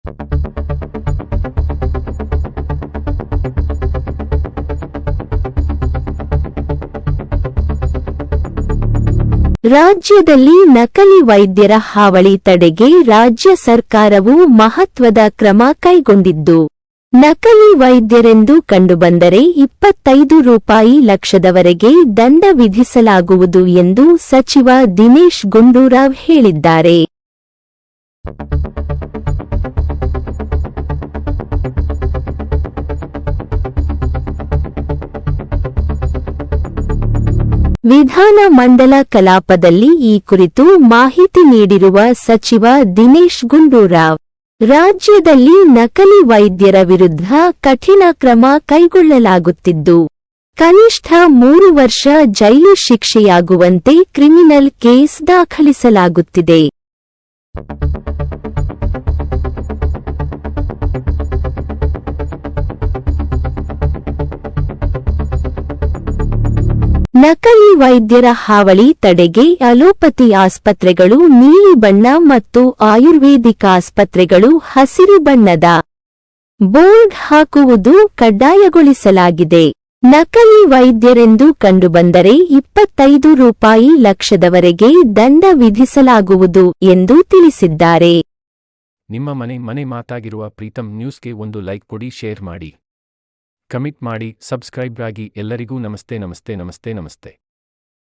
ರಾಜ್ಯದಲ್ಲಿ ನಕಲಿ ವೈದ್ಯರ ಹಾವಳಿ ತಡೆಗೆ ರಾಜ್ಯ ಸರ್ಕಾರವು ಮಹತ್ವದ ಕ್ರಮ ಕೈಗೊಂಡಿದ್ದು, ನಕಲಿ ವೈದ್ಯರೆಂದು ಕಂಡುಬಂದರೆ 25 ರೂಪಾಯಿ ಲಕ್ಷದವರೆಗೆ ದಂಡ ವಿಧಿಸಲಾಗುವುದು ಎಂದು ಸಚಿವ ದಿನೇಶ್ ಗುಂಡೂರಾವ್ ಹೇಳಿದ್ದಾರೆ. ವಿಧಾನ ಮಂಡಲ ಕಲಾಪದಲ್ಲಿ ಈ ಕುರಿತು ಮಾಹಿತಿ ನೀಡಿರುವ ಸಚಿವ ದಿನೇಶ್ ಗುಂಡೂರಾವ್, ರಾಜ್ಯದಲ್ಲಿ ನಕಲಿ ವೈದ್ಯರ ವಿರುದ್ಧ ಕಠಿಣ ಕ್ರಮ ಕೈಗೊಳ್ಳಲಾಗುತ್ತಿದ್ದು, ಕನಿಷ್ಠ 3 ವರ್ಷ ಜೈಲು ಶಿಕ್ಷೆಯಾಗುವಂತೆ ಕ್ರಿಮಿನಲ್ ಕೇಸ್ ದಾಖಲಿಸಲಾಗುತ್ತಿದೆ. ನಕಲಿ ವೈದ್ಯರ ಹಾವಳಿ ತಡೆಗೆ ಅಲೋಪತಿ ಆಸ್ಪತ್ರೆಗಳು ನೀಲಿ ಬಣ್ಣ ಮತ್ತು ಆಯುರ್ವೇದಿಕ್ ಆಸ್ಪತ್ರೆಗಳು ಹಸಿರು ಬಣ್ಣದ ಬೋರ್ಡ್ ಹಾಕುವುದು ಕಡ್ಡಾಯಗೊಳಿಸಲಾಗಿದೆ. ನಕಲಿ ವೈದ್ಯರೆಂದು ಕಂಡುಬಂದರೆ 25 ರೂಪಾಯಿ ಲಕ್ಷದವರೆಗೆ ದಂಡ ವಿಧಿಸಲಾಗುವುದು ಎಂದು ತಿಳಿಸಿದ್ದಾರೆ. ನಿಮ್ಮ ಮನೆ ಮಾತಾಗಿರುವ ಪ್ರೀತಂ ನ್ಯೂಸ್ಗೆ ಒಂದು ಲೈಕ್ ಕೊಡಿ, ಶೇರ್ ಮಾಡಿ, ಕಮೆಂಟ್ ಮಾಡಿ, ಸಬ್ಸ್ಕ್ರೈಬ್ ಆಗಿ. ಎಲ್ಲರಿಗೂ ನಮಸ್ತೆ.